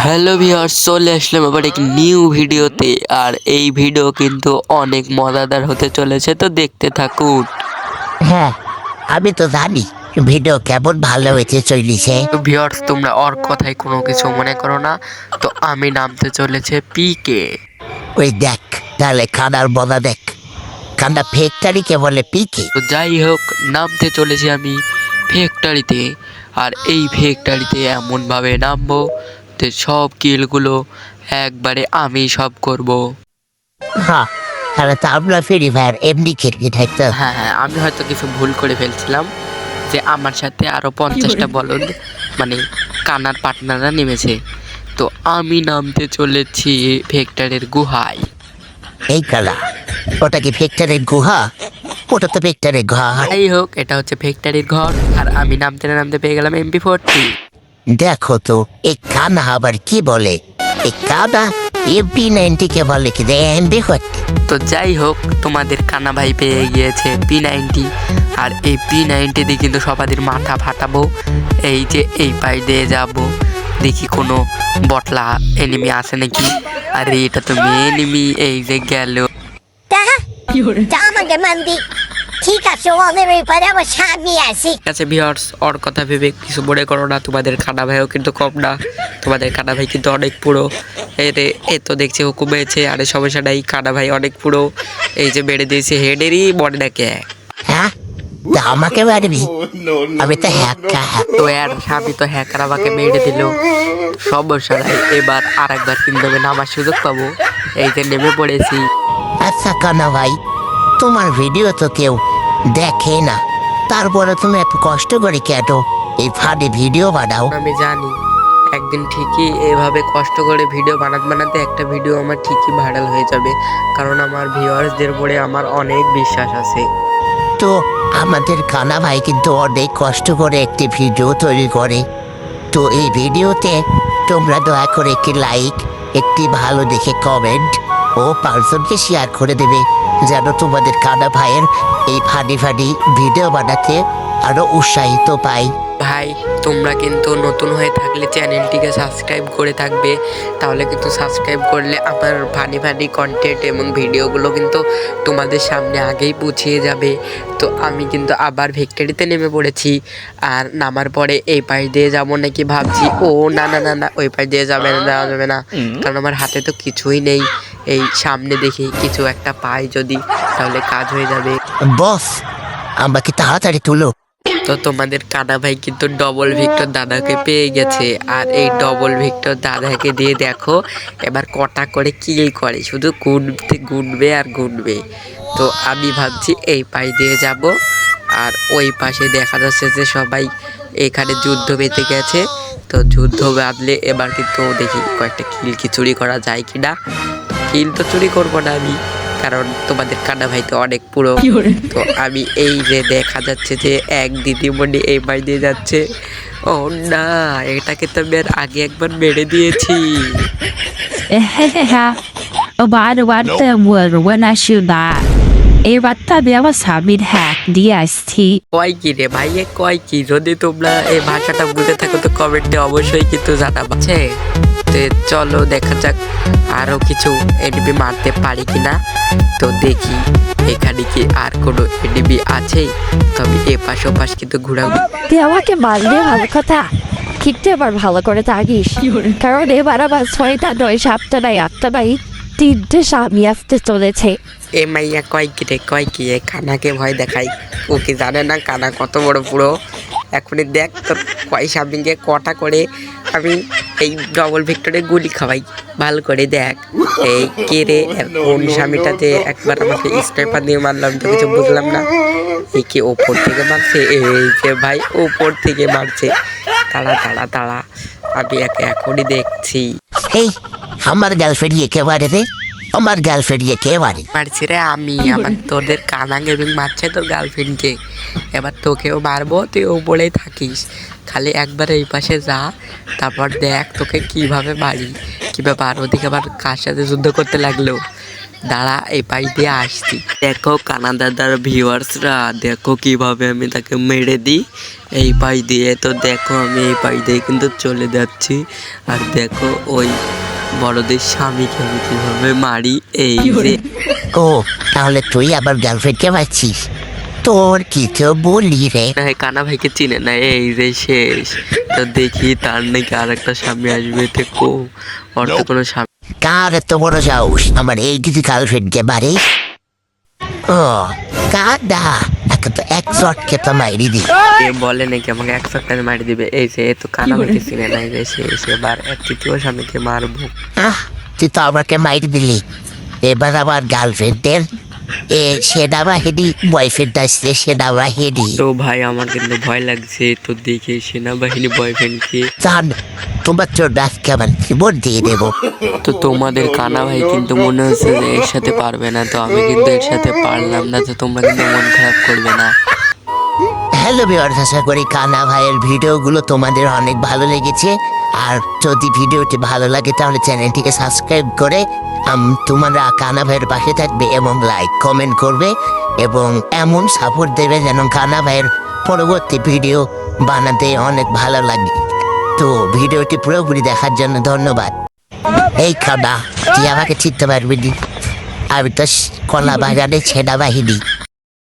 Hello viewers, চলে আসলাম আবার এক নিউ ভিডিওতে। আর এই ভিডিও কিন্তু অনেক মজাদার হতে চলেছে, তো দেখতে থাকুন। হ্যাঁ, আমি তো জানি ভিডিও কেমন ভালো হয়েছে চলিছে। তো ভিউয়ার্স, তোমরা ওর কথায় কোনো কিছু মনে করো না। তো আমি নামতে চলেছে পিকে। ওই দেখ, তাহলে খানার বলা দেখ, খানা ফ্যাক্টরিকে বলে পিকে। তো যাই হোক, নামতে চলেছি আমি ফ্যাক্টরিতে। আর এই ফ্যাক্টরিতে এমনভাবে নামবো যে সব কিলগুলো একবারে আমি সব করব। হ্যাঁ, তাহলে তো আমরা ফ্রি ফায়ার এমনি খেলতে থাকতো। হ্যাঁ হ্যাঁ, আমি হয়তো কিছু ভুল করে ফেলছিলাম যে আমার সাথে আরো 50টা বলদ মানে কানার পার্টনাররা নেমেছে। তো আমি নামতে চলেছি ভেক্টরের গুহায়। এই কালা, ওটা কি ফ্যাক্টরির গুহা? ওটা তো ফ্যাক্টরির ঘর। যাই হোক, এটা হচ্ছে ভেক্টরের ঘর। আর আমি নামতে না নামতে পেয়ে গেলাম MP40। দেখো তো এই কানা আবার কি বলে, এই কানা MP90 কে বলে কি MP40। তো যাই হোক, তোমাদের কানা ভাই পেয়ে গিয়েছে P90। আর এই P90 দিয়ে কিন্তু সবাদের মাথা ফাটাবো। এই যে এই পাশ দিয়ে যাব, দেখি কোনো বটলা এনিমি আছে নাকি। আরে এটা তো এনিমি, এই যে গেল। আমাকে মান্দি ঠিক আছে, ওদের ওই পারে আমার স্বামী আছে। ঠিক আছে ভিউয়ার্স, ওর কথা ভেবে কিছু মনে করো না। তোমাদের কানা ভাইও কিন্তু কম না, তোমাদের কানা ভাই কিন্তু অনেক পুরো। এ তো দেখছি হুকুম হয়েছে, আরে সমস্যা নাই, কানা ভাই অনেক পুরো। এই যে বেড়ে দিয়েছে হেডেরই মনে ডাকে। হ্যাঁ, তা আমাকে মারবি? আমি তো হ্যাকা। তো এর স্বামী তো হ্যাকার আমাকে মেরে দিল। সমস্যা নাই, এবার আর একবার কিন্তু আমি নামার সুযোগ পাবো। এই যে নেমে পড়েছি। আচ্ছা কানা ভাই, তোমার ভিডিও তো কেউ দেখে না, তারপরে তুমি এত কষ্ট করে কেন এই ফাঁদে ভিডিও বানাও? আমি জানি একদিন ঠিকই এভাবে কষ্ট করে ভিডিও বানাতে বানাতে একটা ভিডিও আমার ঠিকই ভাইরাল হয়ে যাবে, কারণ আমার ভিউয়ার্সদের উপরে আমার অনেক বিশ্বাস আছে। তো আমাদের কানা ভাই কিন্তু অনেক কষ্ট করে একটি ভিডিও তৈরি করে। তো এই ভিডিওতে তোমরা দয়া করে একটি লাইক, একটি ভালো দেখে কমেন্ট ও পার্সনকে শেয়ার করে দেবে, যেন তোমাদের কানা ভাইয়ের এই ফানি ফানি ভিডিও বানাতে আরো উৎসাহিত পাই। ভাই, তোমরা কিন্তু নতুন হয়ে থাকলে চ্যানেলটিকে সাবস্ক্রাইব করে থাকবে। তাহলে কিন্তু সাবস্ক্রাইব করলে আমার ফানি ফানি কন্টেন্ট এবং ভিডিওগুলো কিন্তু তোমাদের সামনে আগেই পৌঁছিয়ে যাবে। তো আমি কিন্তু আবার ভেক্টরিতে নেমে পড়েছি। আর নামার পরে এই পাশ দিয়ে যাবো নাকি ভাবছি। ও না না না না, ওই পাশ দিয়ে যাবে না, যাওয়া যাবে না, কারণ আমার হাতে তো কিছুই নেই। এই সামনে দেখি কিছু একটা পাই যদি, তাহলে কাজ হয়ে যাবে। বস, আমাকে তাড়াতাড়ি তুলো। তো তোমাদের কানা ভাই কিন্তু ডবল ভিক্টর দাদাকে পেয়ে গেছে। আর এই ডবল ভিক্টর দাদাকে দিয়ে দেখো এবার কটা করে কিল করে, শুধু গুনবে আর গুনবে। তো আমি ভাবছি এই পাশ দিয়ে যাব। আর ওই পাশে দেখা যাচ্ছে যে সবাই এখানে যুদ্ধ বেঁধে গেছে। তো যুদ্ধ বাঁধলে এবার কিন্তু দেখি কয়েকটা কিল কি চুরি করা যায় কিনা। কিল তো চুরি করবো না আমি, কারণ তোমাদের কানা ভাই তো অনেক পুরো। তো আমি এই যে দেখা যাচ্ছে যে এক দিদিমণি এই পাশ দিয়ে যাচ্ছে। ও না, এটাকে তো আমি আর আগে একবার মেরে দিয়েছি। এই বার্তা দেওয়া স্বামীর হ্যাক DST কয় কি রে ভাই, এ কয় কি? যদি তোমরা এই ভাষাটা বুঝে থাকো তো কমেন্টে অবশ্যই কিন্তু জানাচ্ছে। তো চলো দেখা যাক আরো কিছু এনিমি মারতে পারি কিনা। তো দেখি এখানে কি আর কোনো এনিমি আছে। তবে এ পাশ ও পাশ কিন্তু ঘোরাঘুরি। তুই আমাকে মারলে ভালো কথা, কিন্তু এবার ভালো করে থাকিস, কারণ এবার আবার 6টা 9 7টা নাই 8টা নাই 3টে স্বামী আসতে চলেছে। এ মাইয়া কয় কি রে, কয় কি? এ কানাকে ভয় দেখাই, ও কি জানে না কানা কত বড় পুরো। এখনই দেখ তোর কয় স্বামীকে কটা করে আমি এই ডবল ভিক্টরে গুলি খাওয়াই, ভালো করে দেখ। এই কে রে, কোন স্বামীটা যে একবার আমাকে স্নাইপার দিয়ে মারলাম তো কিছু বুঝলাম না। এই কি ওপর থেকে মারছে? এই যে ভাই ওপর থেকে মারছে। তাড়া তাড়া তাড়া, আমি এখনই দেখছি। এই আমার গার্লফ্রেন্ড একেবারে রে, আমার গার্লফ্রেন্ড একেবারে মারছি রে আমি। আমার তোদের কানা গেমিং মারছে তোর গার্লফ্রেন্ডকে, এবার তোকেও মারবো, তুই ওপরেই থাকিস। খালি একবার এই পাশে যা, তারপর দেখ তোকে কিভাবে মারি। কি ব্যাপার, ওদিকে আবার কার সাথে যুদ্ধ করতে লাগলো? দাঁড়া এই পাশ দিয়ে আসছি। দেখো কানা দাদার ভিউয়ার্সরা, দেখো কিভাবে আমি তাকে মেরে দিই এই পাশ দিয়ে। তো দেখো আমি এই পাশ দিয়ে কিন্তু চলে যাচ্ছি, আর দেখো ওই বড়দের স্বামীকে আমি কিভাবে মারি। এই যে ও তাহলে তুই আবার গার্লফ্রেন্ডকে পাচ্ছিস? তোর কি তো বলি রে। কানা ভাইকে চিনে না, এই যে শেষ। তো দেখি তার নাকি আর একটা স্বামী আসবে, দেখো ওর তো কোনো স্বামী। কার এত বড় সাহস আমার এই কিছু গার্লফ্রেন্ডকে বাড়ি? ও কাদা একে তো এক শটকে তো মাইরি দি। এ বলে নাকি আমাকে এক সপ্তাহে মারি দিবে। এই যে এ তো কানা ভাইকে চিনে না, এই যে শেষ। এবার এক তৃতীয় স্বামীকে মারবো। তুই তো আমাকে মাইরি দিলি, এবার আমার গার্লফ্রেন্ডের সেনাবাহিনী বয়ফ্রেন্ড আসছে, সেনাবাহিনী। তো ভাই আমার কিন্তু ভয় লাগছে, তো দেখি সেনাবাহিনী বয়ফ্রেন্ডকে। জান তোমার তোর ব্যাগকে আমার জীবন দিয়ে দেবো। তো তোমাদের কানা ভাই কিন্তু মনে হচ্ছে যে এর সাথে পারবে না, তো আমি কিন্তু এর সাথে পারলাম না। তো তোমরা কিন্তু মন খারাপ করবে না। হ্যালো ভিউয়ার্স, আশা করি কানা ভাইয়ের ভিডিওগুলো তোমাদের অনেক ভালো লেগেছে। আর যদি ভিডিওটি ভালো লাগে তাহলে চ্যানেলটিকে সাবস্ক্রাইব করে তোমরা কানা ভাইয়ের পাশে থাকবে এবং লাইক কমেন্ট করবে এবং এমন সাপোর্ট দেবে যেন কানা ভাইয়ের পরবর্তী ভিডিও বানাতে অনেক ভালো লাগে। তো ভিডিওটি পুরোপুরি দেখার জন্য ধন্যবাদ। এই কানা তুই আমাকে চিনতে পারবি নি? আমি তো কলা বাগানে সেনাবাহিনী।